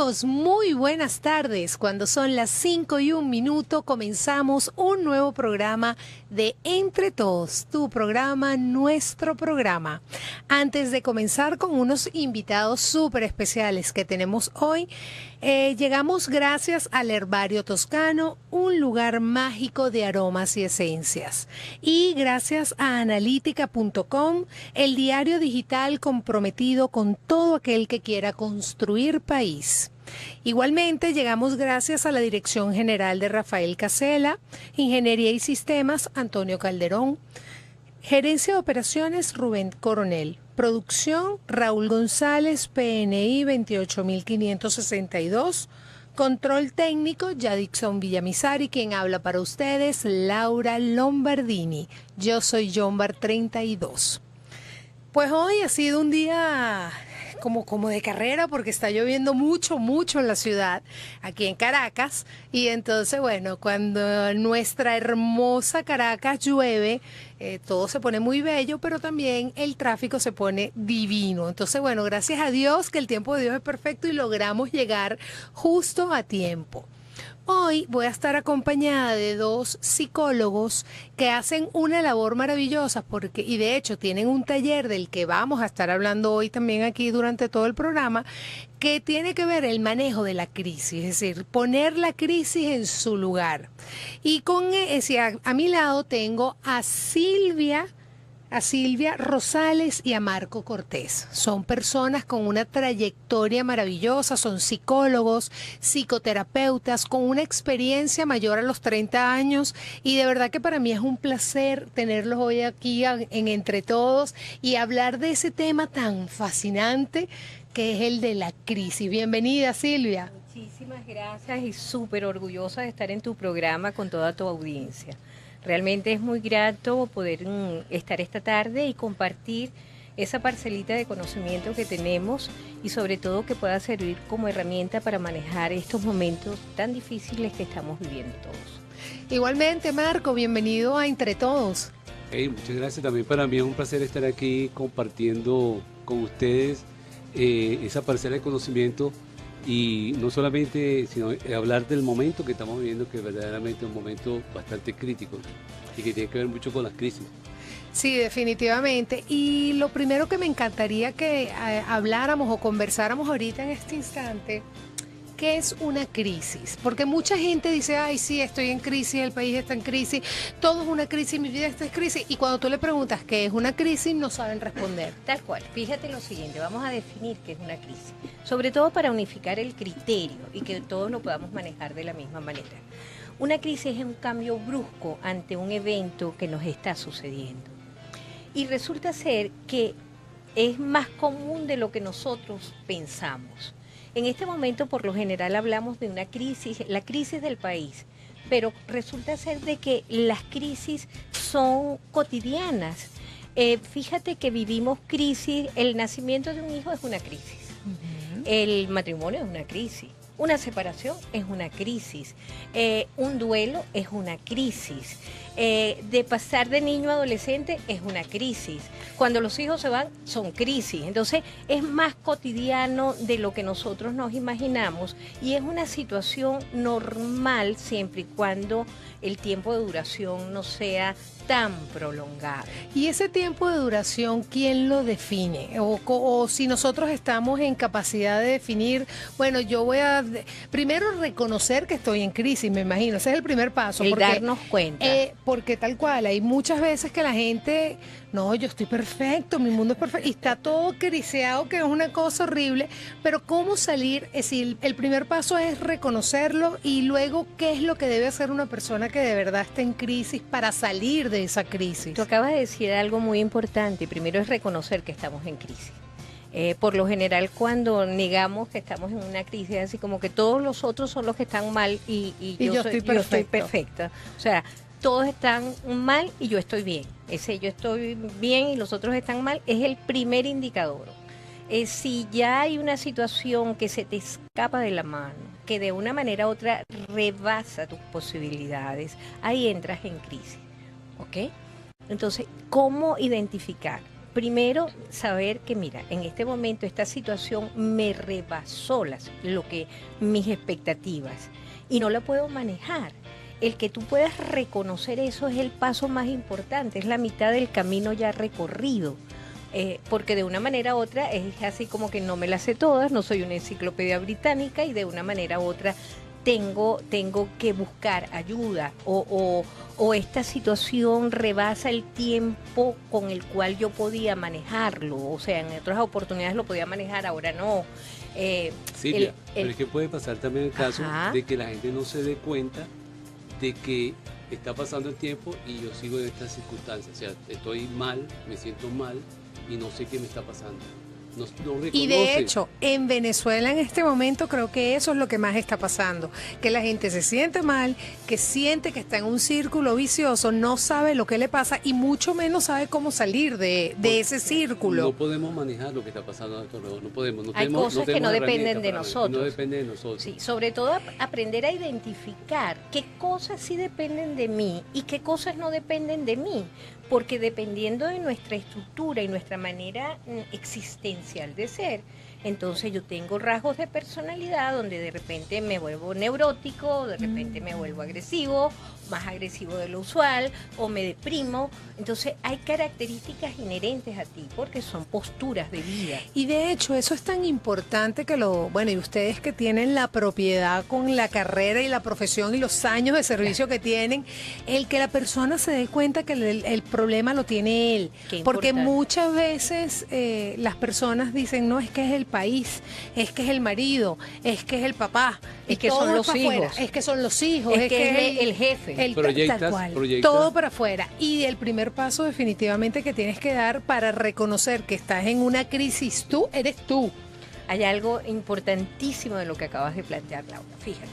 amigos, muy buenas tardes. Cuando son las 5:01, comenzamos un nuevo programa de Entre Todos, tu programa, nuestro programa. Antes de comenzar con unos invitados súper especiales que tenemos hoy, llegamos gracias al Herbario Toscano, un lugar mágico de aromas y esencias. Y gracias a analítica.com, el diario digital comprometido con todo aquel que quiera construir país. Igualmente llegamos gracias a la Dirección General de Rafael Casela, Ingeniería y Sistemas Antonio Calderón, Gerencia de Operaciones Rubén Coronel, Producción Raúl González, PNI 28562, Control Técnico Yadixon Villamizar y quien habla para ustedes, Laura Lombardini. Yo soy Jombar 32. Pues hoy ha sido un día como de carrera porque está lloviendo mucho en la ciudad, aquí en Caracas. Y entonces, bueno, cuando nuestra hermosa Caracas llueve, todo se pone muy bello, pero también el tráfico se pone divino. Entonces, bueno, gracias a Dios que el tiempo de Dios es perfecto y logramos llegar justo a tiempo. Hoy voy a estar acompañada de dos psicólogos que hacen una labor maravillosa y de hecho tienen un taller del que vamos a estar hablando hoy también aquí durante todo el programa, que tiene que ver el manejo de la crisis, es decir, poner la crisis en su lugar. Y a mi lado tengo a Silvia Rosales y a Marco Cortés. Son personas con una trayectoria maravillosa, son psicólogos, psicoterapeutas, con una experiencia mayor a los 30 años y de verdad que para mí es un placer tenerlos hoy aquí en Entre Todos y hablar de ese tema tan fascinante que es el de la crisis. Bienvenida, Silvia. Muchísimas gracias y súper orgullosa de estar en tu programa con toda tu audiencia. Realmente es muy grato poder estar esta tarde y compartir esa parcelita de conocimiento que tenemos y sobre todo que pueda servir como herramienta para manejar estos momentos tan difíciles que estamos viviendo todos. Igualmente, Marco, bienvenido a Entre Todos. Hey, muchas gracias. También para mí es un placer estar aquí compartiendo con ustedes esa parcela de conocimiento. Y no solamente, sino hablar del momento que estamos viviendo, que verdaderamente es un momento bastante crítico y que tiene que ver mucho con las crisis. Sí, definitivamente. Y lo primero que me encantaría que habláramos o conversáramos ahorita en este instante, ¿qué es una crisis? Porque mucha gente dice, ay, sí, estoy en crisis, el país está en crisis, todo es una crisis, mi vida está en crisis. Y cuando tú le preguntas qué es una crisis, no saben responder. Tal cual. Fíjate lo siguiente, vamos a definir qué es una crisis. Sobre todo para unificar el criterio y que todos lo podamos manejar de la misma manera. Una crisis es un cambio brusco ante un evento que nos está sucediendo. Y resulta ser que es más común de lo que nosotros pensamos. En este momento, por lo general, hablamos de una crisis, la crisis del país, pero resulta ser de que las crisis son cotidianas. Fíjate que vivimos crisis, el nacimiento de un hijo es una crisis, el matrimonio es una crisis, una separación es una crisis, un duelo es una crisis. De pasar de niño a adolescente es una crisis. Cuando los hijos se van, son crisis. Entonces, es más cotidiano de lo que nosotros nos imaginamos y es una situación normal siempre y cuando el tiempo de duración no sea tan prolongado. Y ese tiempo de duración, ¿quién lo define? O si nosotros estamos en capacidad de definir, bueno, yo voy a primero reconocer que estoy en crisis, me imagino, ese es el primer paso. El darnos cuenta. Porque tal cual, hay muchas veces que la gente, no, yo estoy perfecto, mi mundo es perfecto, y está todo criseado, que es una cosa horrible, pero ¿cómo salir? Es decir, el primer paso es reconocerlo y luego, ¿qué es lo que debe hacer una persona que de verdad está en crisis para salir de esa crisis? Tú acabas de decir algo muy importante. Primero es reconocer que estamos en crisis. Por lo general, cuando negamos que estamos en una crisis, así como que todos los otros son los que están mal y yo estoy perfecta. O sea, todos están mal y yo estoy bien. Ese yo estoy bien y los otros están mal es el primer indicador. Si ya hay una situación que se te escapa de la mano, que de una manera u otra rebasa tus posibilidades, ahí entras en crisis. ¿Ok? Entonces, ¿cómo identificar? Primero, saber que, mira, en este momento esta situación me rebasó mis expectativas y no la puedo manejar. El que tú puedas reconocer eso es el paso más importante, es la mitad del camino ya recorrido. Porque de una manera u otra es así como que no me las sé todas, no soy una enciclopedia británica y de una manera u otra tengo que buscar ayuda o esta situación rebasa el tiempo con el cual yo podía manejarlo. O sea, en otras oportunidades lo podía manejar, ahora no. Silvia, pero es que puede pasar también el caso Ajá. de que la gente no se dé cuenta de que está pasando el tiempo y yo sigo en estas circunstancias. O sea, estoy mal, me siento mal y no sé qué me está pasando. No reconoce. Y de hecho, en Venezuela en este momento creo que eso es lo que más está pasando, que la gente se siente mal, que siente que está en un círculo vicioso, no sabe lo que le pasa y mucho menos sabe cómo salir de ese círculo. No podemos manejar lo que está pasando a nuestro alrededor, no podemos. Hay cosas que no dependen de No nosotros. dependen de nosotros. Sí, sobre todo aprender a identificar qué cosas sí dependen de mí y qué cosas no dependen de mí, porque dependiendo de nuestra estructura y nuestra manera existencial de ser, entonces yo tengo rasgos de personalidad donde de repente me vuelvo neurótico, de repente me vuelvo agresivo, más agresivo de lo usual, o me deprimo. Entonces hay características inherentes a ti porque son posturas de vida. Y de hecho eso es tan importante que y ustedes que tienen la propiedad con la carrera y la profesión y los años de servicio que tienen, el que la persona se dé cuenta que el problema lo tiene él. Qué Porque importante. muchas veces las personas dicen, no, es que es el país, es que es el marido, es que es el papá, Es y que todo son los para afuera, hijos. es que son los hijos, Es que es el jefe. Proyectas, tal cual, proyectas. todo para afuera. Y el primer paso definitivamente que tienes que dar para reconocer que estás en una crisis, tú eres tú. Hay algo importantísimo de lo que acabas de plantear, Laura. Fíjate,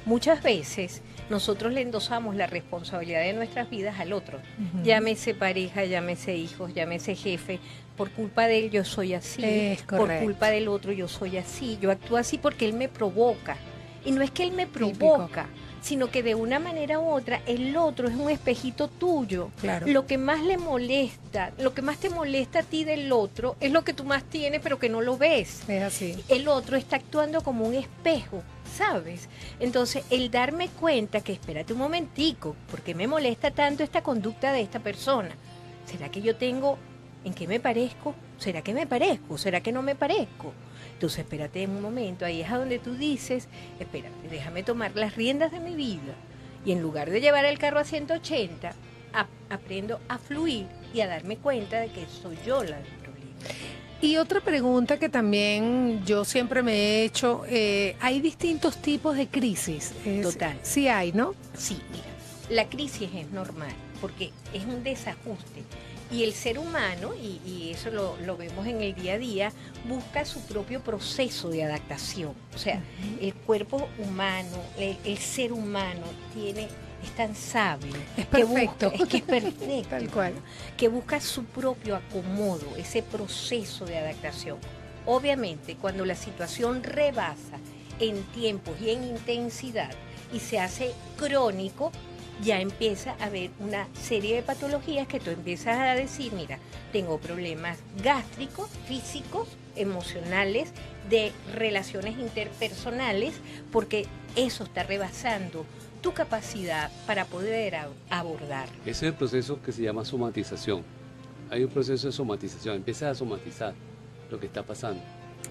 muchas veces nosotros le endosamos la responsabilidad de nuestras vidas al otro. Llámese pareja, llámese hijos, llámese jefe. Por culpa de él yo soy así. Es Por correcto. culpa del otro yo soy así. Yo actúo así porque él me provoca. Y no es que él me provoca, sino que de una manera u otra el otro es un espejito tuyo. Claro. Lo que más le molesta, lo que más te molesta a ti del otro es lo que tú más tienes pero que no lo ves. Es así. El otro está actuando como un espejo, ¿sabes? Entonces, el darme cuenta que, espérate un momentico, ¿por qué me molesta tanto esta conducta de esta persona? ¿Será que yo tengo en qué me parezco? ¿Será que me parezco? ¿Será que no me parezco? Entonces, espérate un momento, ahí es a donde tú dices, espérate, déjame tomar las riendas de mi vida y en lugar de llevar el carro a 180, aprendo a fluir y a darme cuenta de que soy yo la del problema. Y otra pregunta que también yo siempre me he hecho, ¿hay distintos tipos de crisis? Total. Sí hay, ¿no? Sí, mira, la crisis es normal porque es un desajuste y el ser humano, y eso lo vemos en el día a día, busca su propio proceso de adaptación. O sea, el cuerpo humano, el ser humano es tan sabio. Es perfecto. Es que es perfecto. Tal cual. Que busca su propio acomodo, ese proceso de adaptación. Obviamente, cuando la situación rebasa en tiempos y en intensidad y se hace crónico, ya empieza a haber una serie de patologías que tú empiezas a decir, mira, tengo problemas gástricos, físicos, emocionales, de relaciones interpersonales, porque eso está rebasando tu capacidad para poder abordar. Ese es el proceso que se llama somatización. Hay un proceso de somatización, empiezas a somatizar lo que está pasando.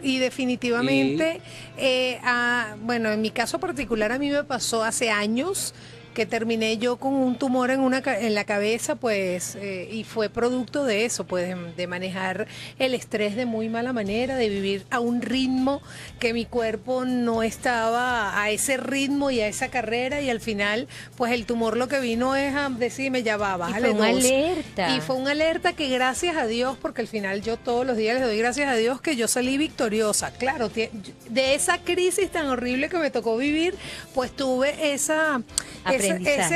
Y definitivamente, en mi caso particular a mí me pasó hace años que terminé yo con un tumor en la cabeza, pues, y fue producto de eso, pues, de manejar el estrés de muy mala manera, de vivir a un ritmo que mi cuerpo no estaba a ese ritmo y a esa carrera, y al final, pues, el tumor lo que vino es a decirme, ya va, bájale Y fue una dos. alerta. Y fue una alerta que gracias a Dios, porque al final yo todos los días les doy gracias a Dios que yo salí victoriosa. Claro, de esa crisis tan horrible que me tocó vivir, pues tuve ese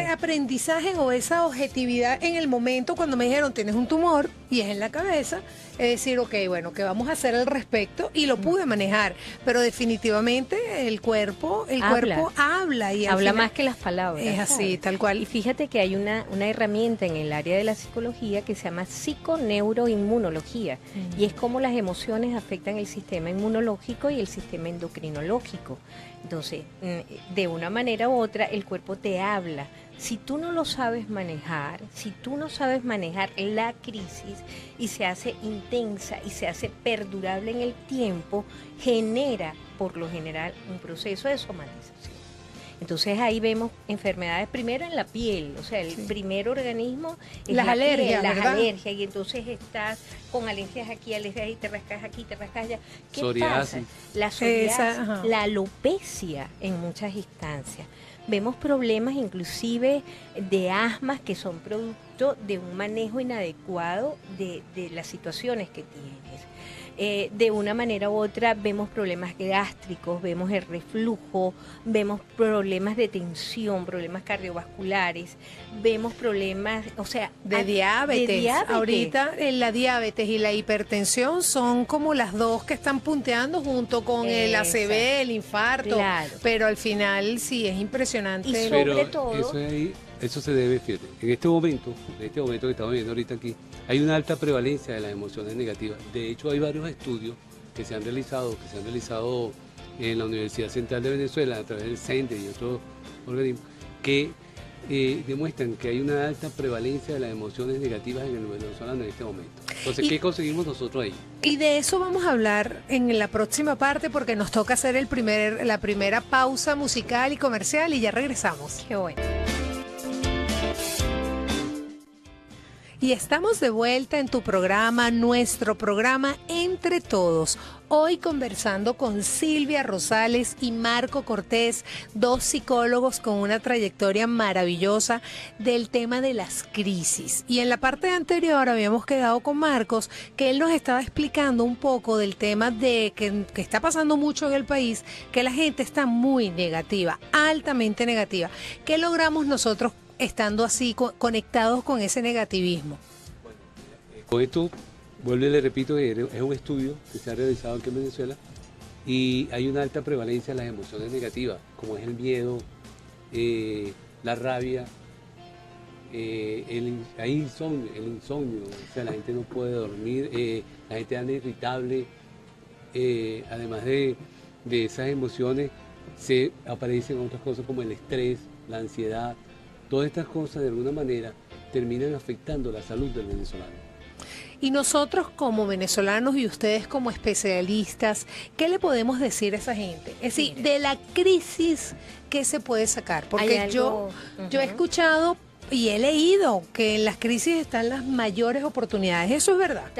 aprendizaje o esa objetividad en el momento cuando me dijeron, tienes un tumor, y es en la cabeza, es decir, ok, bueno, ¿qué vamos a hacer al respecto? Y lo pude manejar, pero definitivamente el cuerpo habla y al Habla final más que las palabras. es así, ¿sabes? tal cual. Y fíjate que hay una herramienta en el área de la psicología que se llama psiconeuroinmunología, y es cómo las emociones afectan el sistema inmunológico y el sistema endocrinológico. Entonces, de una manera u otra, el cuerpo te habla. Si tú no lo sabes manejar, si tú no sabes manejar la crisis y se hace intensa y se hace perdurable en el tiempo, genera, por lo general, un proceso de somatización. Entonces ahí vemos enfermedades primero en la piel, o sea, el primer organismo es Las la alergias, piel, las ¿verdad? alergias, y entonces estás con alergias aquí, te rascas aquí, te rascas allá. ¿Qué Psoriasis. pasa? La psoriasis, Ajá. la alopecia en muchas instancias. Vemos problemas inclusive de asmas que son producto de un manejo inadecuado de las situaciones que tienes. De una manera u otra vemos problemas gástricos, vemos el reflujo, vemos problemas de tensión, problemas cardiovasculares, vemos problemas, o sea, De diabetes. de diabetes. Ahorita la diabetes y la hipertensión son como las dos que están punteando junto con el ACV, el infarto. Claro. Pero al final sí es impresionante. Y Pero sobre todo- eso se debe, fíjate, en este momento que estamos viendo ahorita aquí, hay una alta prevalencia de las emociones negativas. De hecho, hay varios estudios que se han realizado en la Universidad Central de Venezuela a través del CENDE y otros organismos que demuestran que hay una alta prevalencia de las emociones negativas en el venezolano en este momento. Entonces, Y- ¿qué conseguimos nosotros ahí? Y de eso vamos a hablar en la próxima parte porque nos toca hacer la primera pausa musical y comercial y ya regresamos. Qué bueno. Y estamos de vuelta en tu programa, nuestro programa Entre Todos. Hoy conversando con Silvia Rosales y Marco Cortés, dos psicólogos con una trayectoria maravillosa del tema de las crisis. Y en la parte anterior habíamos quedado con Marcos, que él nos estaba explicando un poco del tema de que está pasando mucho en el país, que la gente está muy negativa, altamente negativa. ¿Qué logramos nosotros estando así conectados con ese negativismo? Con esto, vuelvo y le repito, es un estudio que se ha realizado aquí en Venezuela y hay una alta prevalencia de las emociones negativas, como es el miedo, la rabia, hay insomnio, o sea, la gente no puede dormir, la gente anda irritable, además de esas emociones, se aparecen otras cosas como el estrés, la ansiedad. Todas estas cosas de alguna manera terminan afectando la salud del venezolano. Y nosotros como venezolanos y ustedes como especialistas, ¿qué le podemos decir a esa gente? Es decir, de la crisis, ¿qué se puede sacar? Porque Hay yo algo- he Ujú. escuchado y he leído que en las crisis están las mayores oportunidades. ¿Eso es verdad?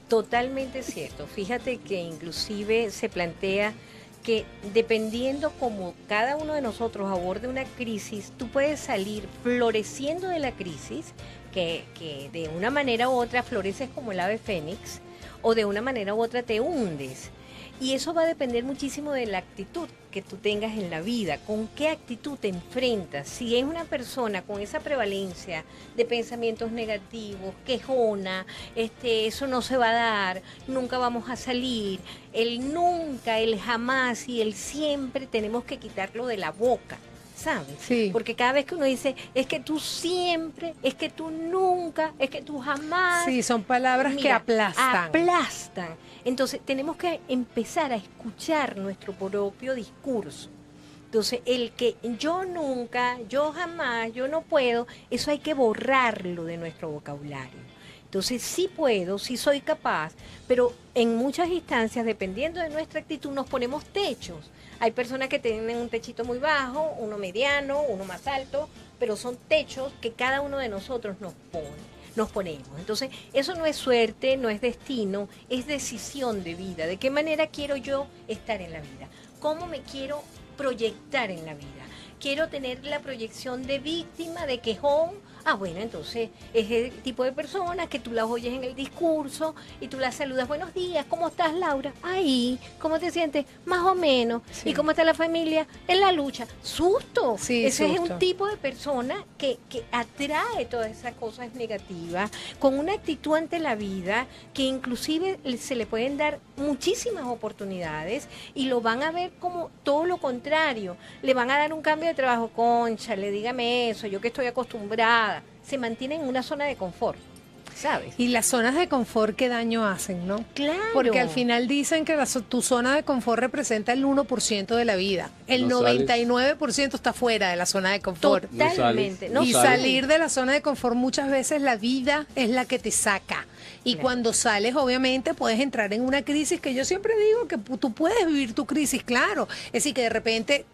Totalmente cierto. Fíjate que inclusive se plantea que dependiendo como cada uno de nosotros aborde una crisis, tú puedes salir floreciendo de la crisis, que de una manera u otra floreces como el ave fénix, o de una manera u otra te hundes. Y eso va a depender muchísimo de la actitud que tú tengas en la vida, con qué actitud te enfrentas. Si es una persona con esa prevalencia de pensamientos negativos, quejona, eso no se va a dar, nunca vamos a salir, el nunca, el jamás y el siempre tenemos que quitarlo de la boca, ¿sabes? Sí. Porque cada vez que uno dice, es que tú siempre, es que tú nunca, es que tú jamás. Sí, son palabras que Mira, aplastan. aplastan. Entonces tenemos que empezar a escuchar nuestro propio discurso. Entonces el que yo nunca, yo jamás, yo no puedo, eso hay que borrarlo de nuestro vocabulario. Entonces sí puedo, sí soy capaz, pero en muchas instancias, dependiendo de nuestra actitud, nos ponemos techos. Hay personas que tienen un techito muy bajo, uno mediano, uno más alto, pero son techos que cada uno de nosotros nos ponemos. Entonces, eso no es suerte, no es destino, es decisión de vida. ¿De qué manera quiero yo estar en la vida? ¿Cómo me quiero proyectar en la vida? quiero tener la proyección de víctima, de quejón. Ah, bueno, entonces es el tipo de personas que tú las oyes en el discurso y tú las saludas, buenos días, ¿cómo estás, Laura? Ahí, ¿cómo te sientes? Más o menos. Sí. ¿Y cómo está la familia? En la lucha. Susto. Sí, Ese es susto. un tipo de persona que atrae todas esas cosas negativas con una actitud ante la vida que inclusive se le pueden dar muchísimas oportunidades y lo van a ver como todo lo contrario. Le van a dar un cambio de trabajo, cónchale, dígame eso, yo que estoy acostumbrada. Se mantiene en una zona de confort, ¿sabes? Y las zonas de confort, ¿qué daño hacen, no? Claro. Porque al final dicen que tu zona de confort representa el 1% de la vida. El No sales. 99% está fuera de la zona de confort. Totalmente. No Y sales. salir de la zona de confort muchas veces la vida es la que te saca. Y Claro. cuando sales, obviamente, puedes entrar en una crisis que yo siempre digo que tú puedes vivir tu crisis, claro. Es decir, que de repente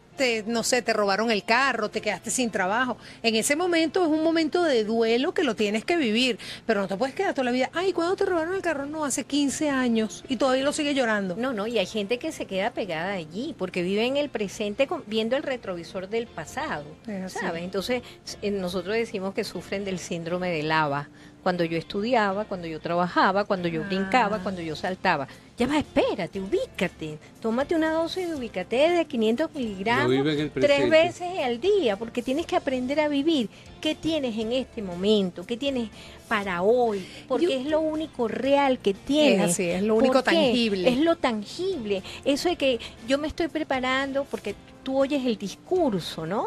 no sé, te robaron el carro, te quedaste sin trabajo. En ese momento es un momento de duelo que lo tienes que vivir, pero no te puedes quedar toda la vida. Ay, ¿cuándo te robaron el carro? No, hace 15 años y todavía lo sigue llorando. No, y hay gente que se queda pegada allí porque vive en el presente viendo el retrovisor del pasado, Es así. ¿sabes? Entonces, nosotros decimos que sufren del síndrome de lava. Cuando yo estudiaba, cuando yo trabajaba, cuando yo brincaba, cuando yo saltaba. Ya va, espérate, ubícate. Tómate una dosis de ubicate de 500 miligramos vive en el 3 presente. veces al día, porque tienes que aprender a vivir. ¿Qué tienes en este momento? ¿Qué tienes para hoy? Porque es lo único real que tienes. Es así, es lo único ¿Por qué? tangible. Es lo tangible. Eso de que yo me estoy preparando porque tú oyes el discurso, ¿no?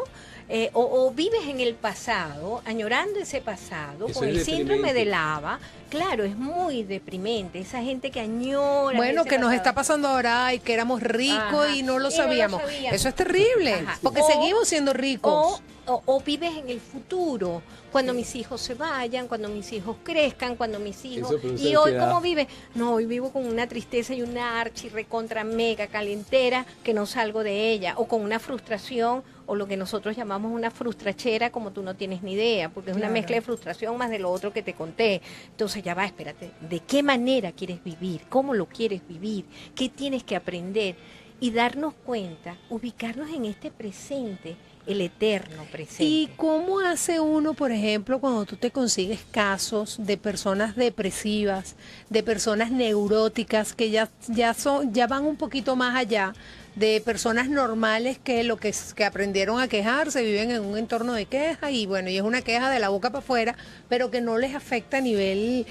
O vives en el pasado, añorando ese pasado, Eso con es el síndrome deprimente. de lava. Claro, es muy deprimente. Esa gente que añora. Bueno, ese que nos pasado. está pasando ahora, ay, que éramos ricos Ajá, y no lo y no lo sabíamos. sabíamos. Eso es terrible, Ajá. porque O- seguimos siendo ricos. O vives en el futuro, cuando mis hijos se vayan, cuando mis hijos crezcan, cuando mis hijos... Eso produce Y hoy, ansiedad. ¿cómo vives? No, hoy vivo con una tristeza y una archi recontra mega calentera que no salgo de ella, o con una frustración, o lo que nosotros llamamos una frustrachera, como tú no tienes ni idea, porque es una Claro. mezcla de frustración más de lo otro que te conté. Entonces ya va, espérate, ¿de qué manera quieres vivir? ¿Cómo lo quieres vivir? ¿Qué tienes que aprender? Y darnos cuenta, ubicarnos en este presente, el eterno presente. ¿Y cómo hace uno, por ejemplo, cuando tú te consigues casos de personas depresivas, de personas neuróticas que ya van un poquito más allá, de personas normales que que aprendieron a quejarse, viven en un entorno de queja y bueno, y es una queja de la boca para afuera, pero que no les afecta a nivel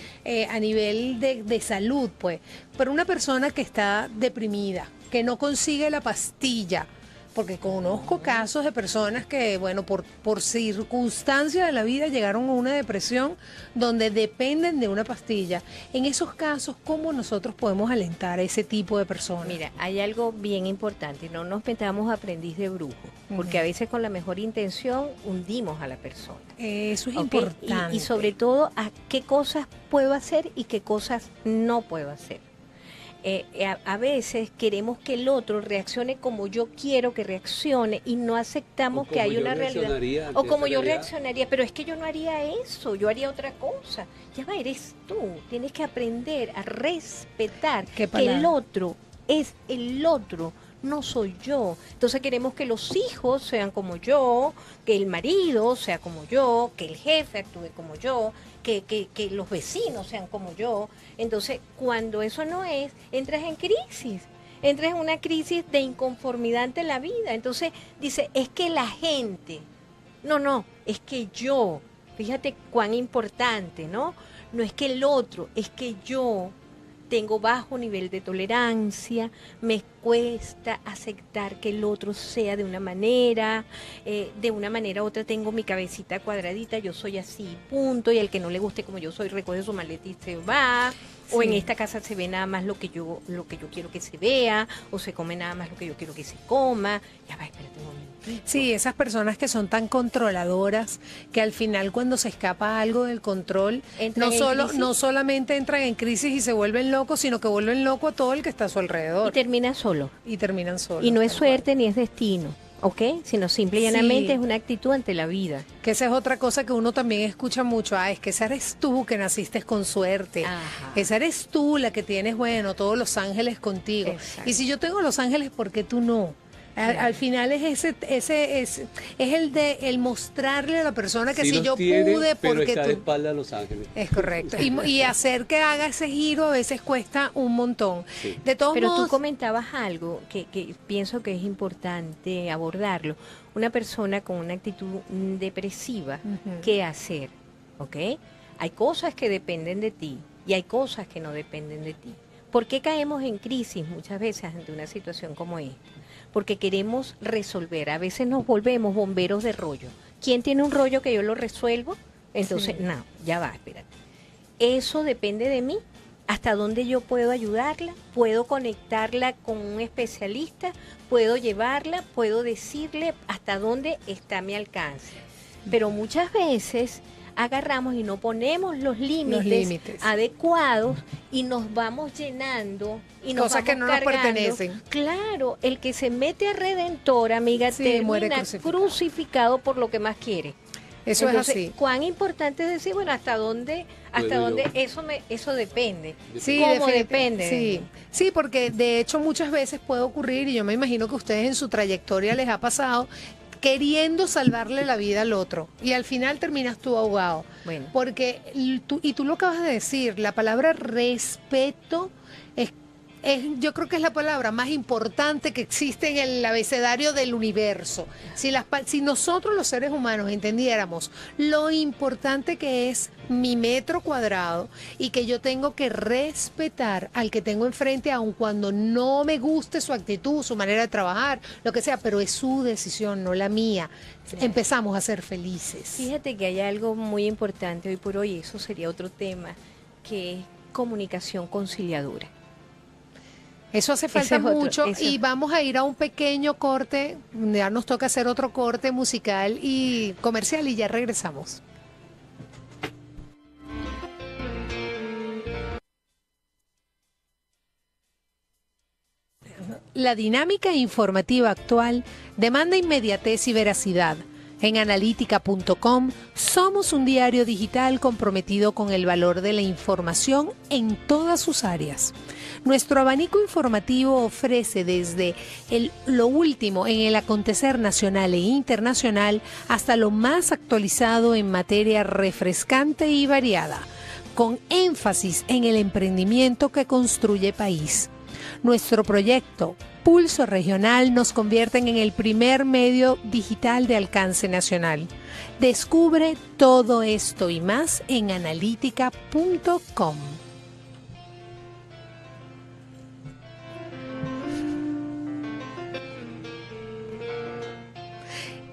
de salud, pues. Pero una persona que está deprimida, que no consigue la pastilla, porque conozco casos de personas que, bueno, por circunstancias de la vida llegaron a una depresión donde dependen de una pastilla. En esos casos, ¿cómo nosotros podemos alentar a ese tipo de personas? Mira, hay algo bien importante, no nos metamos aprendiz de brujo, porque a veces con la mejor intención hundimos a la persona. Eso es ¿Ok? importante. Y sobre todo, a qué cosas puedo hacer y qué cosas no puedo hacer. A veces queremos que el otro reaccione como yo quiero que reaccione y no aceptamos O que como hay yo una realidad. reaccionaría ante O como esa yo realidad. reaccionaría, pero es que yo no haría eso, yo haría otra cosa. Ya va, eres tú. Tienes que aprender a respetar Qué que el palabra. otro es el otro. No soy yo. Entonces queremos que los hijos sean como yo, que el marido sea como yo, que el jefe actúe como yo, que los vecinos sean como yo. Entonces, cuando eso no es, entras en crisis. Entras en una crisis de inconformidad ante la vida. Entonces, dice, es que la gente. No, es que yo. Fíjate cuán importante, ¿no? No es que el otro, es que yo tengo bajo nivel de tolerancia, me cuesta aceptar que el otro sea de una manera u otra tengo mi cabecita cuadradita, yo soy así, punto, y al que no le guste como yo soy, recoge su maleta y se va, o en Sí. esta casa se ve nada más lo que yo quiero que se vea, o se come nada más lo que yo quiero que se coma, ya va, espérate un momentito. Sí, esas personas que son tan controladoras que al final cuando se escapa algo del control, Entran en crisis. no solamente entran en crisis y se vuelven locos, sino que vuelven loco a todo el que está a su Y alrededor termina solo. y terminan solos. Y no es tal cual. suerte ni es destino, ¿ok? Sino simple y llanamente Sí. es una actitud ante la vida. Que esa es otra cosa que uno también escucha mucho. Ah, es que esa eres tú que naciste con suerte. Ajá. Esa eres tú la que tienes, bueno, todos los ángeles contigo. Exacto. Y si yo tengo los ángeles, ¿por qué tú no? Al final es es el mostrarle a la persona que Sí si los yo tiene, pude, pero porque está de tú... espalda a Los Ángeles. Es correcto. Y hacer que haga ese giro a veces cuesta un montón. Sí. De todos Pero tú modos, comentabas algo que pienso que es importante abordarlo. Una persona con una actitud depresiva, Ujú. ¿qué hacer? ¿Ok? Hay cosas que dependen de ti y hay cosas que no dependen de ti. ¿Por qué caemos en crisis muchas veces ante una situación como esta? Porque queremos resolver. A veces nos volvemos bomberos de rollo. ¿Quién tiene un rollo que yo lo resuelvo? Entonces, Sí. no, ya va, espérate. Eso depende de mí. ¿Hasta dónde yo puedo ayudarla? ¿Puedo conectarla con un especialista? ¿Puedo llevarla? ¿Puedo decirle hasta dónde está mi alcance? Pero muchas veces agarramos y no ponemos los límites adecuados y nos vamos llenando y nos Cosas vamos que no nos cargando. pertenecen. Claro, el que se mete a Redentor, amiga, Sí, muere termina crucificado por lo que más quiere. eso Entonces, es así. cuán importante es decir, bueno, hasta dónde Puedo yo. eso depende. Sí, ¿Cómo definit- depende? Sí, sí, porque de hecho muchas veces puede ocurrir, y yo me imagino que a ustedes en su trayectoria les ha pasado, queriendo salvarle la vida al otro. Y al final terminas tú ahogado. Bueno, Porque tú lo acabas de decir, la palabra respeto yo creo que es la palabra más importante que existe en el abecedario del universo. Si nosotros los seres humanos entendiéramos lo importante que es mi metro cuadrado y que yo tengo que respetar al que tengo enfrente, aun cuando no me guste su actitud, su manera de trabajar, lo que sea, pero es su decisión, no la mía. Empezamos a ser felices. fíjate que hay algo muy importante hoy por hoy, eso sería otro tema, que es comunicación conciliadora. Eso hace falta es otro, mucho eso. y vamos a ir a un pequeño corte, ya nos toca hacer otro corte musical y comercial y ya regresamos. La dinámica informativa actual demanda inmediatez y veracidad. En analítica.com somos un diario digital comprometido con el valor de la información en todas sus áreas. Nuestro abanico informativo ofrece desde lo último en el acontecer nacional e internacional hasta lo más actualizado en materia refrescante y variada, con énfasis en el emprendimiento que construye país. Nuestro proyecto Pulso Regional nos convierte en el primer medio digital de alcance nacional. Descubre todo esto y más en analítica.com.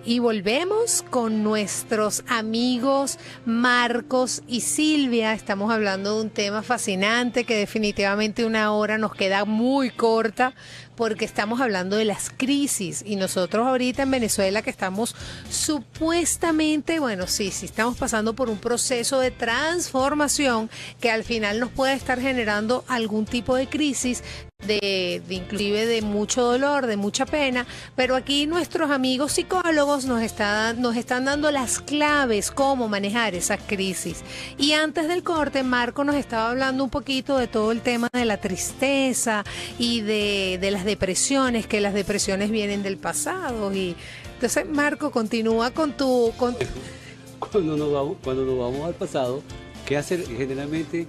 Y volvemos con nuestros amigos Marcos y Silvia. Estamos hablando de un tema fascinante que definitivamente una hora nos queda muy corta porque estamos hablando de las crisis y nosotros ahorita en Venezuela que estamos supuestamente, bueno, sí estamos pasando por un proceso de transformación que al final nos puede estar generando algún tipo de crisis, de inclusive de mucho dolor, de mucha pena, pero aquí nuestros amigos psicólogos nos están dando las claves cómo manejar esas crisis. Y antes del corte, Marco nos estaba hablando un poquito de todo el tema de la tristeza y de las depresiones, que las depresiones vienen del pasado. Y entonces, Marco, continúa con Cuando nos vamos al pasado, ¿qué hacer generalmente?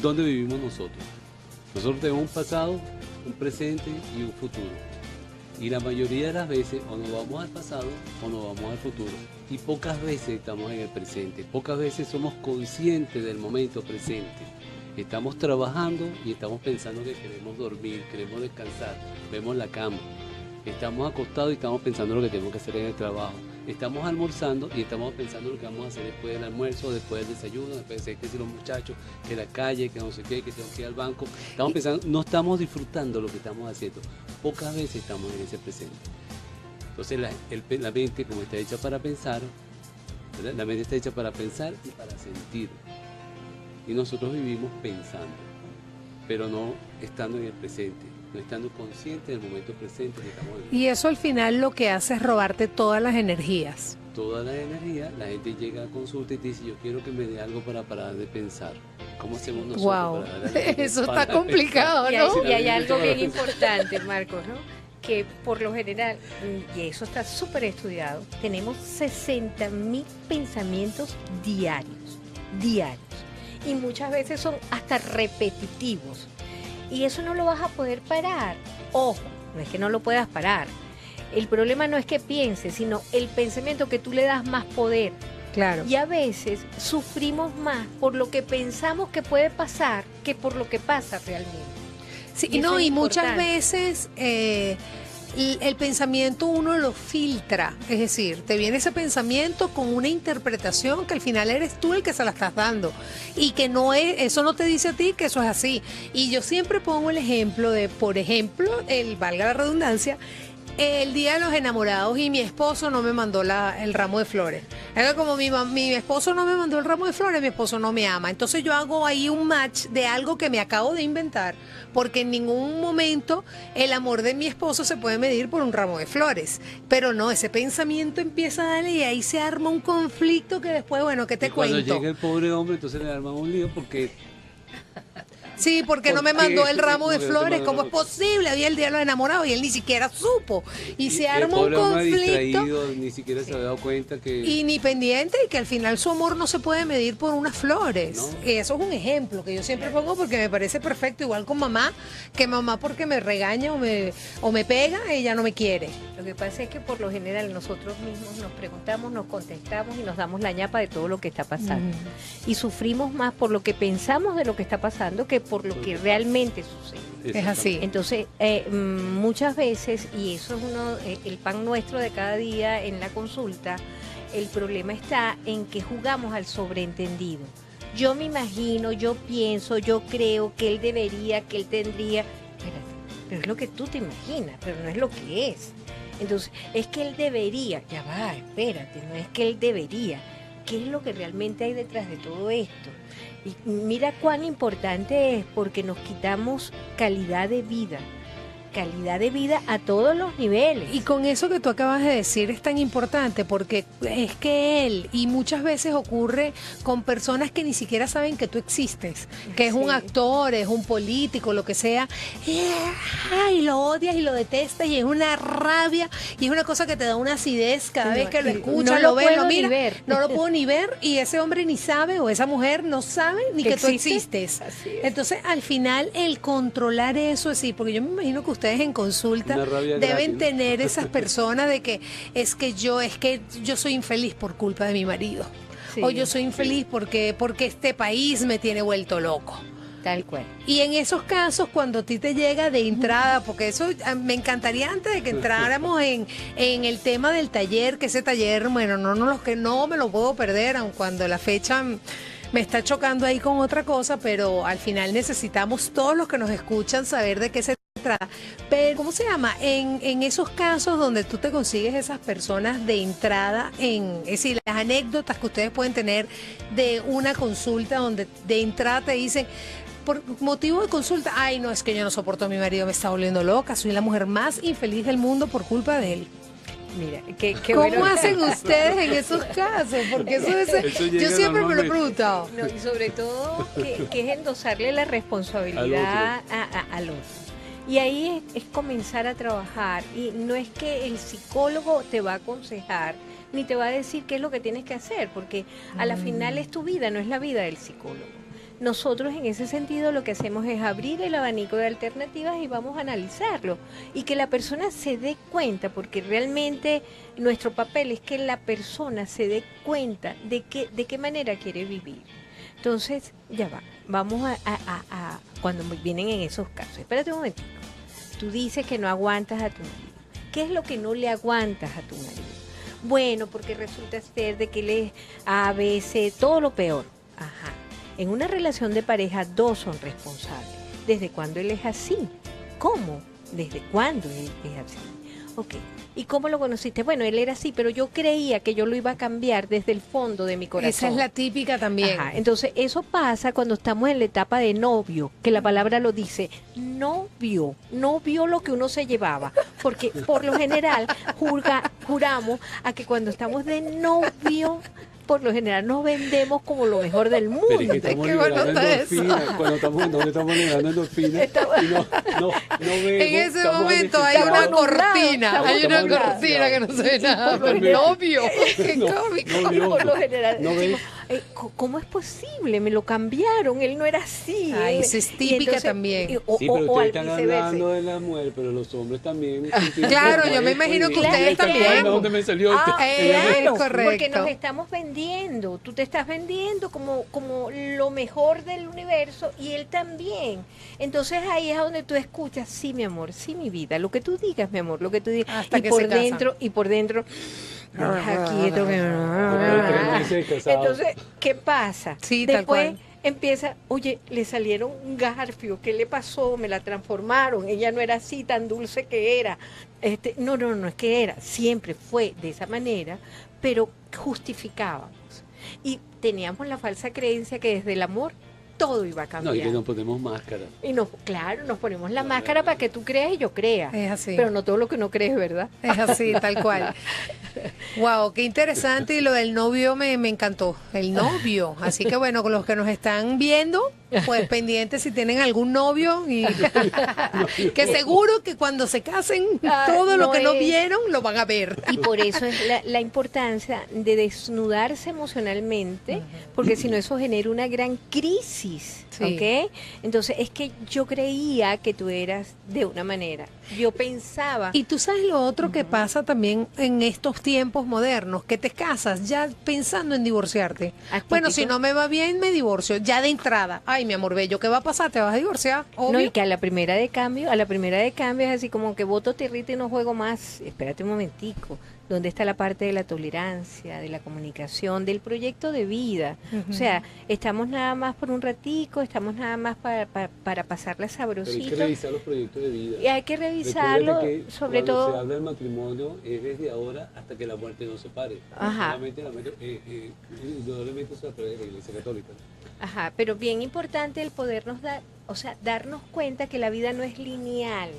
¿Dónde vivimos nosotros? Nosotros tenemos un pasado, un presente y un futuro. Y la mayoría de las veces o nos vamos al pasado o nos vamos al futuro. Y pocas veces estamos en el presente. Pocas veces somos conscientes del momento presente. Estamos trabajando y estamos pensando que queremos dormir, queremos descansar. Vemos la cama. Estamos acostados y estamos pensando lo que tenemos que hacer en el trabajo. Estamos almorzando y estamos pensando lo que vamos a hacer después del almuerzo, después del desayuno, después de que si los muchachos, que la calle, que no sé qué, que tengo que ir al banco. Estamos pensando, no estamos disfrutando lo que estamos haciendo. Pocas veces estamos en ese presente. Entonces la mente, como está hecha para pensar, ¿verdad? La mente está hecha para pensar y para sentir. Y nosotros vivimos pensando, pero no estando en el presente, no estando conscientes del momento presente que estamos viviendo. y eso al final lo que hace es robarte todas las energías. Toda la energía, la gente llega a consulta y te dice, yo quiero que me dé algo para parar de pensar. ¿Cómo hacemos nosotros Wow, para darle algo eso para está complicado, Y ¿no? hay algo bien importante, Marcos, ¿no? que por lo general, y eso está súper estudiado, tenemos 60.000 pensamientos diarios. Y muchas veces son hasta repetitivos. Y eso no lo vas a poder parar. Ojo, no es que no lo puedas parar. El problema no es que pienses, sino el pensamiento que tú le das más poder. Claro. Y a veces sufrimos más por lo que pensamos que puede pasar que por lo que pasa realmente. Sí, Y eso no, es y muchas importante. veces el pensamiento uno lo filtra, es decir, te viene ese pensamiento con una interpretación que al final eres tú el que se la estás dando y que no es, eso no te dice a ti que eso es así. Y yo siempre pongo el ejemplo de, por ejemplo, valga la redundancia, el día de los enamorados y mi esposo no me mandó el ramo de flores. Es que como mi esposo no me mandó el ramo de flores, mi esposo no me ama. Entonces yo hago ahí un match de algo que me acabo de inventar, porque en ningún momento el amor de mi esposo se puede medir por un ramo de flores. Pero no, ese pensamiento empieza a darle y ahí se arma un conflicto que después, bueno, ¿qué te Y cuando cuento? llega el pobre hombre, entonces le arman un lío porque Sí, porque no me ¿Por qué? mandó el ramo de Porque no te flores. mandó ¿Cómo el es ramo. posible? Había el día de los enamorados y él ni siquiera supo. Y se el arma un pobre hombre conflicto. distraído, ni siquiera se había dado cuenta que... Y ni pendiente, y que al final su amor no se puede medir por unas flores. No. Eso es un ejemplo que yo siempre pongo porque me parece perfecto, igual con mamá, que mamá porque me regaña o me pega, ella no me quiere. Lo que pasa es que por lo general nosotros mismos nos preguntamos, nos contestamos y nos damos la ñapa de todo lo que está pasando. Y sufrimos más por lo que pensamos de lo que está pasando que por lo que realmente sucede. Es así. Entonces, muchas veces, y eso es el pan nuestro de cada día en la consulta, el problema está en que jugamos al sobreentendido. Yo me imagino, yo pienso, yo creo que él debería, que él tendría. Espérate, pero es lo que tú te imaginas, pero no es lo que es. Entonces, es que él debería, ya va, espérate, no es que él debería. ¿Qué es lo que realmente hay detrás de todo esto? Y mira cuán importante es porque nos quitamos calidad de vida a todos los niveles. Y con eso que tú acabas de decir es tan importante porque es que él, y muchas veces ocurre con personas que ni siquiera saben que tú existes, que es un Sí. actor, es un político, lo que sea, y lo odias y lo detestas y es una rabia y es una cosa que te da una acidez cada No, vez que lo y escuchas, no lo lo ves, puedo lo ni miras, ver. no lo puedo ni ver y ese hombre ni sabe o esa mujer no sabe ni que tú existe. existes. Así es. Entonces, al final, el controlar eso, es decir, porque yo me imagino que ustedes en consulta Una rabia deben gratis, ¿no? tener esas personas de que es que yo soy infeliz por culpa de mi marido. Sí. O yo soy infeliz porque este país me tiene vuelto loco. Tal cual. Y en esos casos, cuando a ti te llega de entrada, porque eso me encantaría antes de que entráramos en el tema del taller, que ese taller, bueno, los que no me lo puedo perder, aun cuando la fecha me está chocando ahí con otra cosa, pero al final necesitamos todos los que nos escuchan saber de qué se trata. Pero, ¿cómo se llama? En esos casos donde tú te consigues esas personas de entrada, es decir, las anécdotas que ustedes pueden tener de una consulta donde de entrada te dicen, por motivo de consulta, ay, no, es que yo no soporto a mi marido, me está volviendo loca, soy la mujer más infeliz del mundo por culpa de él. Mira, qué ¿Cómo bueno. hacen ustedes en esos casos? Porque eso Eso yo llega siempre me lo he normalmente. preguntado. No, y sobre todo que es endosarle la responsabilidad al otro. Y ahí es comenzar a trabajar. Y no es que el psicólogo te va a aconsejar ni te va a decir qué es lo que tienes que hacer, porque a la final es tu vida, no es la vida del psicólogo. Nosotros en ese sentido lo que hacemos es abrir el abanico de alternativas y vamos a analizarlo y que la persona se dé cuenta, porque realmente nuestro papel es que la persona se dé cuenta de qué manera quiere vivir. Entonces, ya va, vamos a cuando vienen en esos casos. Espérate un momentito. Tú dices que no aguantas a tu marido. ¿Qué es lo que no le aguantas a tu marido? Bueno, porque resulta ser de que él es A, B, C, todo lo peor. Ajá. En una relación de pareja, dos son responsables. ¿Desde cuándo él es así? ¿Cómo? ¿Desde cuándo él es así? Ok. ¿Y cómo lo conociste? Bueno, él era así, pero yo creía que yo lo iba a cambiar desde el fondo de mi corazón. Esa es la típica también. Ajá. Entonces, eso pasa cuando estamos en la etapa de novio, que la palabra lo dice. No vio lo que uno se llevaba. Porque por lo general juramos a que cuando estamos de novio por lo general nos vendemos como lo mejor del mundo. Pero es que estamos qué liberando bueno está endorfina. Cuando estamos en donde estamos liberando endorfina y no vemos, En ese estamos momento hay una Estamos cortina, nublados, hay una estamos cortina que no se ve nada. por lo Pero obvio, qué No, cómico. no, Y por lo general ¿no decimos, ¿cómo es posible? Me lo cambiaron, él no era así. Ay, esa es típica también. Sí, pero o ustedes al están viceversa. hablando de la mujer, pero los hombres también. Claro, yo me imagino que ustedes también. ¿Dónde me salió claro, Porque correcto. nos estamos vendiendo, tú te estás vendiendo como lo mejor del universo y él también. Entonces ahí es donde tú escuchas, sí, mi amor, sí, mi vida, lo que tú digas, mi amor, lo que tú digas. Hasta y que por se casan. dentro, y por dentro, deja quieto que Entonces, ¿qué pasa? Sí, tal Después cual. empieza, oye, le salieron un garfio, ¿qué le pasó? Me la transformaron, ella no era así tan dulce que era. No es que era, siempre fue de esa manera, pero justificábamos. Y teníamos la falsa creencia que desde el amor todo iba a No, cambiar. y que nos ponemos máscara. Y claro, nos ponemos la máscara para que tú creas y yo crea. Es así. Pero no todo lo que uno cree es verdad. Es así, tal cual. Wow, qué interesante. Y lo del novio me encantó. El novio. Así que bueno, con los que nos están viendo, pues pendientes si tienen algún novio. Y que seguro que cuando se casen, todo lo no que no es- vieron lo van a ver. Y por eso es la importancia de desnudarse emocionalmente, porque si no eso genera una gran crisis, Sí. ¿ok? Entonces es que yo creía que tú eras de una manera, yo pensaba, Y tú sabes lo otro que pasa también en estos tiempos modernos, que te casas ya pensando en divorciarte. Atípico. Bueno, si no me va bien, me divorcio. Ya de entrada. Ay, mi amor bello, ¿qué va a pasar? ¿Te vas a divorciar? no, Obvio. y que a la primera de cambio es así como que voto tierrita y no juego más. Espérate un momentico. ¿Dónde está la parte de la tolerancia, de la comunicación, del proyecto de vida? O sea, estamos nada más por un ratico, estamos nada más para pasarla Pero hay que sabrosito. revisar los proyectos de vida. Y hay que revisarlo, Recuérdate que sobre cuando se todo. habla del matrimonio es desde ahora hasta que la muerte nos separe. Ajá. Solamente indudablemente eso a través de la Iglesia Católica. Ajá, pero bien importante el podernos darnos cuenta que la vida no es lineal.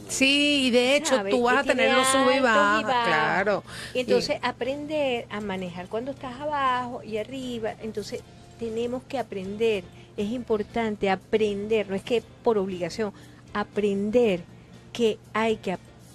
Sí, y de hecho ¿sabes? tú vas a Tiene tener los sube y altos bajas, bajos. claro. Y entonces aprender a manejar cuando estás abajo y arriba, entonces tenemos que aprender, es importante aprender, no es que por obligación, aprender que hay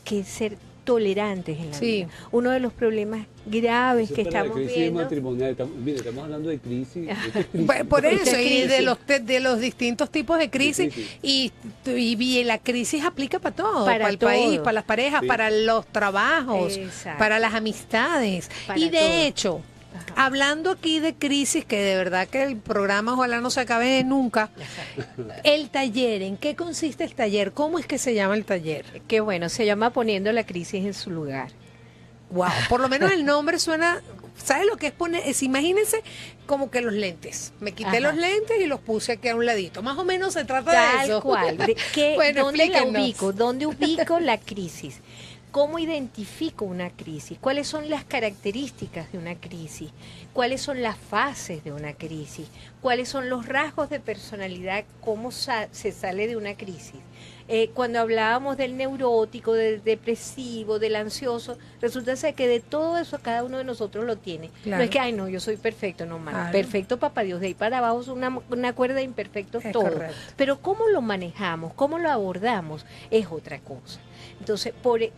que ser tolerantes en la Sí. vida. Uno de los problemas graves Eso que es para la estamos crisis viendo. matrimonial. Mire, estamos hablando de crisis. esto es crisis. Por Esto eso, es y de crisis. los distintos tipos de crisis, crisis. y la crisis aplica para todo, Para para el país, todo. para las parejas, Sí. para los trabajos, Exacto. para las amistades. Para Y de todo. hecho, Ajá. hablando aquí de crisis, que de verdad que el programa ojalá no se acabe nunca, el taller, ¿en qué consiste el taller? ¿Cómo es que se llama el taller? Que bueno, se llama poniendo la crisis en su lugar. Wow, por lo menos el nombre suena, ¿sabes lo que es poner? Imagínense como que los lentes. Me quité Ajá. los lentes y los puse aquí a un ladito. Más o menos se trata de Tal eso. cual. Bueno, ¿Dónde la explíquenos. ubico? ¿Dónde ubico la crisis? ¿Cómo identifico una crisis? ¿Cuáles son las características de una crisis? ¿Cuáles son las fases de una crisis? ¿Cuáles son los rasgos de personalidad? ¿Cómo se sale de una crisis? Cuando hablábamos del neurótico, del depresivo, del ansioso, resulta ser que de todo eso cada uno de nosotros lo tiene. Claro. No es que, ay, no, yo soy perfecto, no, mano. Claro. Perfecto, papá Dios, de ahí para abajo es una cuerda de imperfectos Es todo. correcto. Pero cómo lo manejamos, cómo lo abordamos, es otra cosa. Entonces,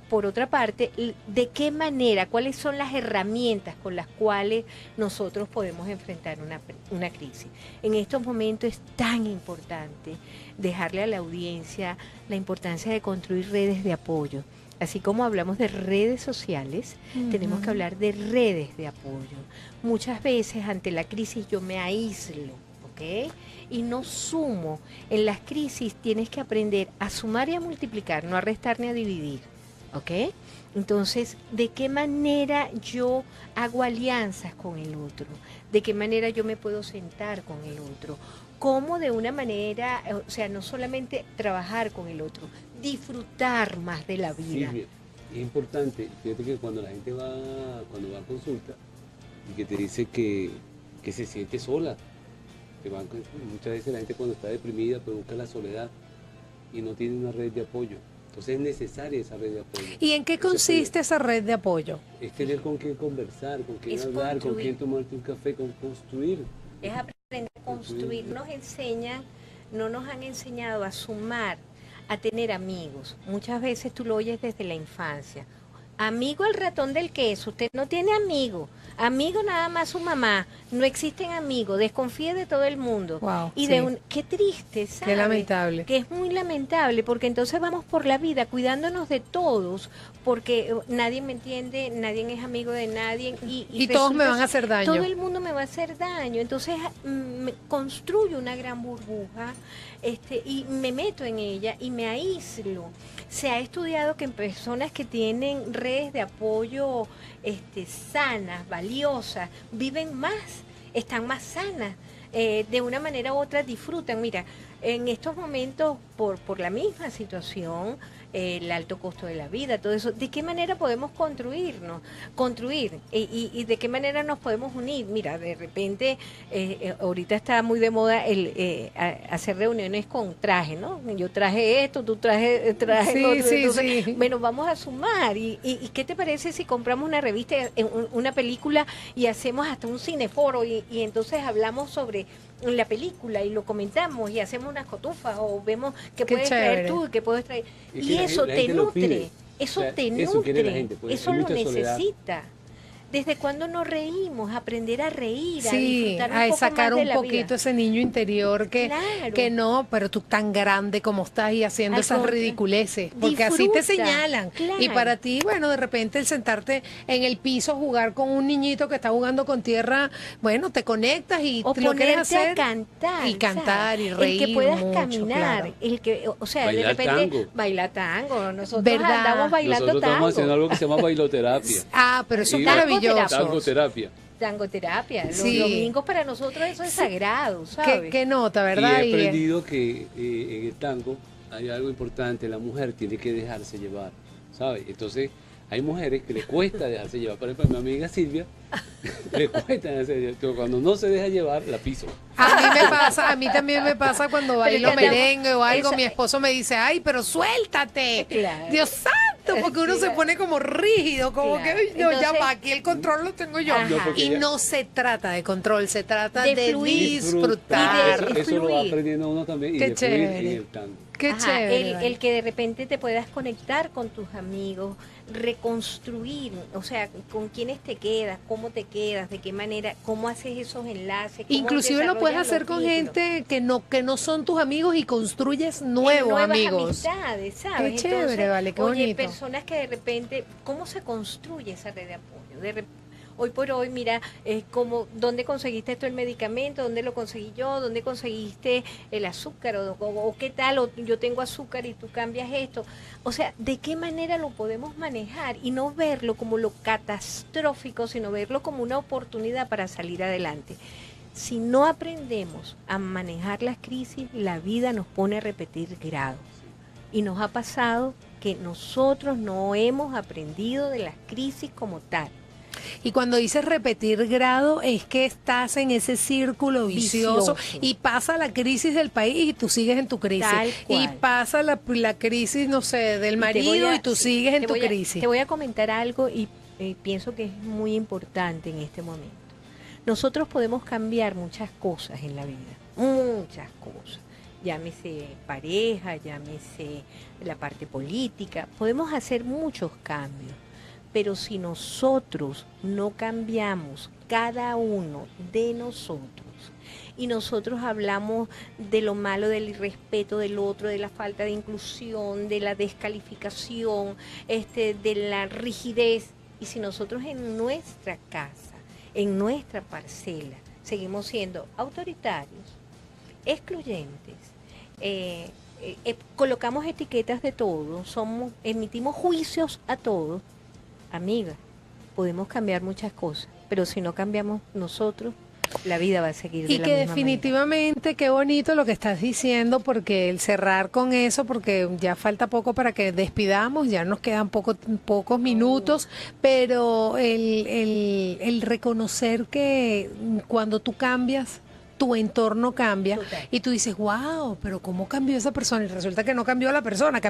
por otra parte, ¿de qué manera, cuáles son las herramientas con las cuales nosotros podemos enfrentar una crisis? En estos momentos es tan importante dejarle a la audiencia la importancia de construir redes de apoyo. Así como hablamos de redes sociales, tenemos que hablar de redes de apoyo. Muchas veces ante la crisis yo me aíslo, ¿ok? Y no sumo. En las crisis tienes que aprender a sumar y a multiplicar, no a restar ni a dividir, ¿ok? Entonces, ¿de qué manera yo hago alianzas con el otro? ¿De qué manera yo me puedo sentar con el otro? ¿Cómo de una manera, o sea, no solamente trabajar con el otro, disfrutar más de la vida? Silvia, es importante, fíjate que cuando la gente cuando va a consulta y que te dice que se siente sola, muchas veces la gente cuando está deprimida pues busca la soledad y no tiene una red de apoyo. Entonces es necesaria esa red de apoyo. ¿Y en qué Ese consiste apoyo. esa red de apoyo? Es tener con quién conversar, con quién Es hablar, con construir. quién tomarte un café, con construir. Es aprender a construir. No nos han enseñado a sumar, a tener amigos. Muchas veces tú lo oyes desde la infancia. Amigo el ratón del queso, usted no tiene amigo. Amigo nada más su mamá. No existen amigos, desconfíe de todo el mundo. Wow, y sí. qué triste, ¿sabes? Qué lamentable. Que es muy lamentable, porque entonces vamos por la vida cuidándonos de todos, porque nadie me entiende, nadie es amigo de nadie. Y todos me van a hacer daño. Todo el mundo me va a hacer daño. Entonces construyo una gran burbuja y me meto en ella y me aíslo. Se ha estudiado que en personas que tienen redes de apoyo sanas, valiosas, viven más, están más sanas, de una manera u otra disfrutan. Mira, en estos momentos, por la misma situación, el alto costo de la vida, todo eso, ¿de qué manera podemos construir y de qué manera nos podemos unir? Mira, de repente, ahorita está muy de moda hacer reuniones con traje, ¿no? Yo traje esto, tú traje Sí, otro, sí, entonces, sí. bueno, vamos a sumar. ¿Y qué te parece si compramos una revista, una película y hacemos hasta un cineforo y entonces hablamos sobre la película y lo comentamos y hacemos unas cotufas o vemos qué Qué puedes chévere. traer tú y qué puedes traer? Es Y que eso la te gente lo nutre, pide. eso O sea, te eso quiere la nutre, gente, pues, eso hay lo mucha soledad. necesita. ¿Desde cuándo nos reímos? Aprender a reír, a Sí, disfrutar un a poco sacar más de un la poquito vida. ese niño interior Claro. que no, pero tú tan grande como estás y haciendo Al esas contra- ridiculeces, porque así te Disfruta, señalan. claro. Y para ti, bueno, de repente el sentarte en el piso, jugar con un niñito que está jugando con tierra, bueno, te conectas y O lo quieres ponerte hacer. a cantar. y cantar y ¿sabes? reír El que puedas mucho, caminar, claro. el que, o sea, de Bailar repente tango. baila tango. Nosotros ¿Verdad? andamos bailando Nosotros estamos haciendo tango. algo que se llama bailoterapia. Ah, pero eso es Y maravilloso. Tangoterapia. Tangoterapia. Los Sí. domingos para nosotros eso es sagrado, ¿Qué, ¿sabes? qué nota, Y verdad? he Y, aprendido que en el tango hay algo importante, la mujer tiene que dejarse llevar, ¿sabes? Entonces, hay mujeres que le cuesta dejarse llevar. Por ejemplo, a mi amiga Silvia le cuesta dejarse llevar. Entonces, cuando no se deja llevar, la piso. A mí me pasa, a mí también me pasa cuando bailo es que merengue o algo, esa- mi esposo me dice, ay, pero suéltate. Claro. Dios santo, porque uno se Claro. pone como rígido, como Claro. que, "Ay, no, ya Entonces- va, aquí el control lo tengo yo. Ajá. No, porque Y ya- no se trata de control, se trata De de fluir. disfrutar. Y de- Eso lo va fluir. aprendiendo uno también y Qué de fluir en chévere. el tango. Qué Ajá, chévere. vale. el que de repente te puedas conectar con tus amigos, reconstruir, o sea, con quiénes te quedas, cómo te quedas, de qué manera, cómo haces esos enlaces. Cómo Inclusive lo puedes desarrollas hacer los con vínculos. gente que no son tus amigos y construyes nuevos Nuevas amigos. amistades, ¿sabes? Qué chévere, vale, qué oye, bonito. personas que de repente, ¿cómo se construye esa red de apoyo? Hoy por hoy, mira, como, ¿dónde conseguiste esto el medicamento? ¿Dónde lo conseguí yo? ¿Dónde conseguiste el azúcar? O qué tal, o yo tengo azúcar y tú cambias esto. O sea, ¿de qué manera lo podemos manejar? Y no verlo como lo catastrófico, sino verlo como una oportunidad para salir adelante. Si no aprendemos a manejar las crisis, la vida nos pone a repetir grados. Y nos ha pasado que nosotros no hemos aprendido de las crisis como tal. Y cuando dices repetir grado, es que estás en ese círculo vicioso, Vicioso. y pasa la crisis del país y tú sigues en tu crisis. Tal Y cual. pasa la crisis, no sé, del Y te marido voy a- y tú sí, sigues en te tu voy a- crisis. Te voy a comentar algo y pienso que es muy importante en este momento. Nosotros podemos cambiar muchas cosas en la vida, muchas cosas. Llámese pareja, llámese la parte política, podemos hacer muchos cambios. Pero si nosotros no cambiamos, cada uno de nosotros, y nosotros hablamos de lo malo, del irrespeto del otro, de la falta de inclusión, de la descalificación, de la rigidez, y si nosotros en nuestra casa, en nuestra parcela, seguimos siendo autoritarios, excluyentes, colocamos etiquetas de todo, emitimos juicios a todos, amiga, podemos cambiar muchas cosas, pero si no cambiamos nosotros, la vida va a seguir de Y la que misma definitivamente, qué bonito lo que estás diciendo, porque el cerrar con eso, porque ya falta poco para que despidamos, ya nos quedan pocos minutos, pero el reconocer que cuando tú cambias, tu entorno cambia Total. y tú dices, wow, pero ¿cómo cambió esa persona? Y resulta que no cambió la persona,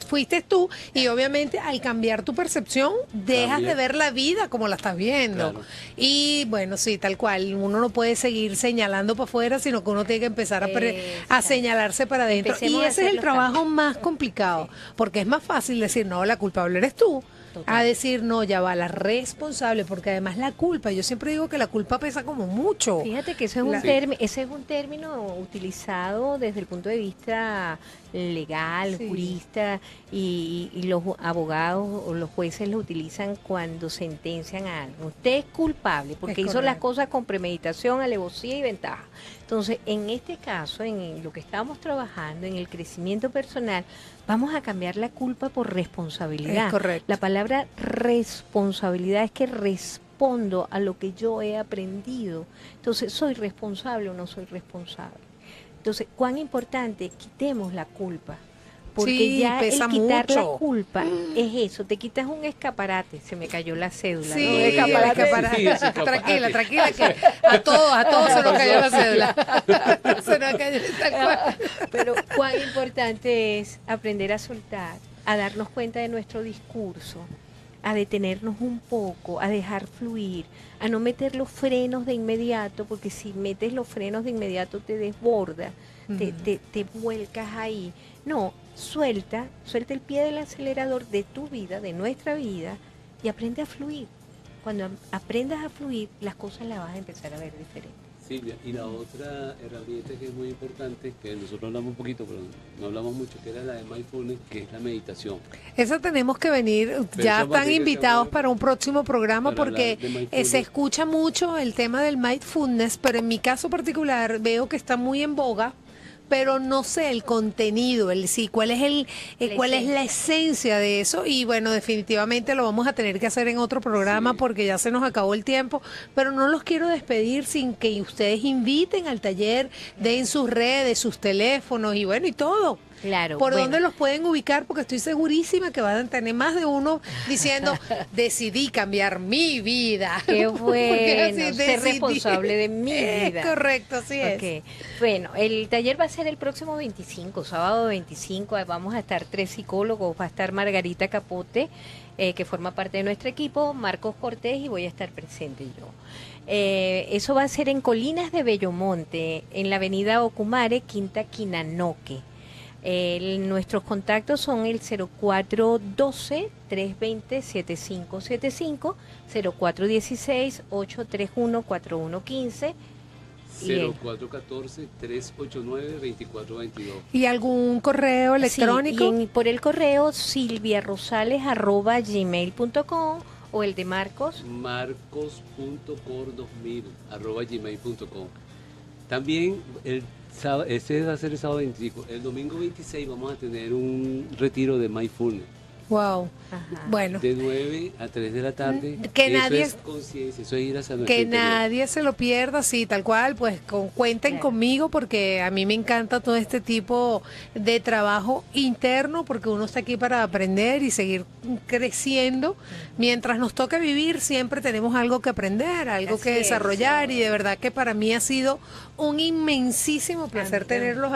fuiste tú, y obviamente al cambiar tu percepción dejas Cambia. de ver la vida como la estás viendo. Claro. Y bueno, sí, tal cual, uno no puede seguir señalando para afuera, sino que uno tiene que empezar a Exacto. señalarse para adentro. Empecemos Y a ese es hacer el los trabajo cambios. más complicado, porque es más fácil decir, no, la culpable eres tú, Total. a decir, no, ya va, la responsable, porque además la culpa, yo siempre digo que la culpa pesa como mucho. Fíjate que ese es un La- ese es un término utilizado desde el punto de vista legal, Sí. jurista, y los abogados o los jueces lo utilizan cuando sentencian a algo. Usted es culpable porque Es hizo las correcto. cosas con premeditación, alevosía y ventaja. Entonces, en este caso, en lo que estamos trabajando, en el crecimiento personal, vamos a cambiar la culpa por responsabilidad. Es correcto. La palabra responsabilidad es que respondo a lo que yo he aprendido. Entonces, ¿soy responsable o no soy responsable? Entonces, cuán importante, quitemos la culpa. Porque Sí, ya el pesa quitar mucho. la culpa es eso, te quitas un escaparate, se me cayó la cédula, Sí, ¿no? el escaparate. Sí, ese escaparate. Tranquila, tranquila, que a todos se nos cayó la cédula. Se nos cayó tal cual. Pero cuán importante es aprender a soltar, a darnos cuenta de nuestro discurso, a detenernos un poco, a dejar fluir, a no meter los frenos de inmediato, porque si metes los frenos de inmediato te desborda, te vuelcas ahí. No, suelta el pie del acelerador de tu vida, de nuestra vida, y aprende a fluir. Cuando aprendas a fluir, las cosas las vas a empezar a ver diferentes. Silvia, y la otra herramienta que es muy importante, que nosotros hablamos un poquito, pero no hablamos mucho, que era la de mindfulness, que es la meditación. Esa tenemos que venir, Pero ya esa están materia invitados se para un próximo programa para porque hablar de mindfulness. se escucha mucho el tema del mindfulness, pero en mi caso particular veo que está muy en boga, pero no sé el contenido, cuál es cuál es la esencia de eso, y bueno, definitivamente lo vamos a tener que hacer en otro programa Sí. porque ya se nos acabó el tiempo, pero no los quiero despedir sin que ustedes inviten al taller, den sus redes, sus teléfonos y bueno, y todo. Claro. ¿Por bueno. dónde los pueden ubicar? Porque estoy segurísima que van a tener más de uno diciendo, decidí cambiar mi vida. Qué Porque bueno, así ser decidí. responsable de mi vida. Es correcto, así es. Ok. Bueno, el taller va a ser el próximo 25, sábado 25. Vamos a estar 3 psicólogos. Va a estar Margarita Capote, que forma parte de nuestro equipo, Marcos Cortés, y voy a estar presente yo. Eso va a ser en Colinas de Bellomonte, en la avenida Ocumare, Quinta Quinanoque. Nuestros contactos son el 0412-320-7575, 0416-831-4115. Y el- 0414-389-2422. ¿Y algún correo electrónico? Sí, y por el correo silviarosales@gmail.com o el de Marcos. marcos.cor2000@gmail.com. También ese va a ser el sábado 25. El domingo 26 vamos a tener un retiro de mindfulness Wow. Ajá. Bueno, de 9 a 3 de la tarde. Que Eso nadie- es conciencia, eso es ir hacia nuestro que interior. nadie se lo pierda, sí, tal cual, pues cuenten Claro. conmigo porque a mí me encanta todo este tipo de trabajo interno porque uno está aquí para aprender y seguir creciendo. Mientras nos toca vivir, siempre tenemos algo que aprender, algo Así que es. desarrollar y de verdad que para mí ha sido un inmensísimo placer También. tenerlos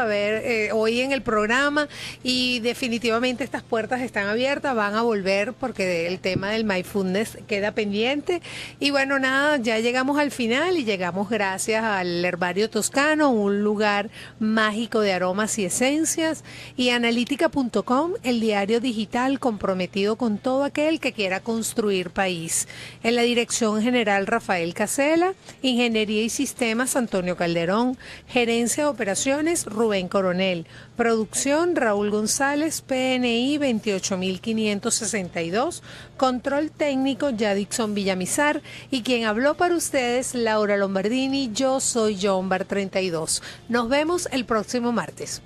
hoy en el programa y definitivamente estas puertas están abiertas, van a volver porque el tema del mindfulness queda pendiente y bueno, nada, ya llegamos al final y llegamos gracias al Herbario Toscano, un lugar mágico de aromas y esencias, y analítica.com, el diario digital comprometido con todo aquel que quiera construir país. En la dirección general Rafael Casela, Ingeniería y Sistemas Antonio Calderón, Gerencia de Operaciones Rubén Coronel, Producción Raúl González, PNI 28562, Control Técnico Yadixon Villamizar y quien habló para ustedes Laura Lombardini. Yo soy John Bar 32. Nos vemos el próximo martes.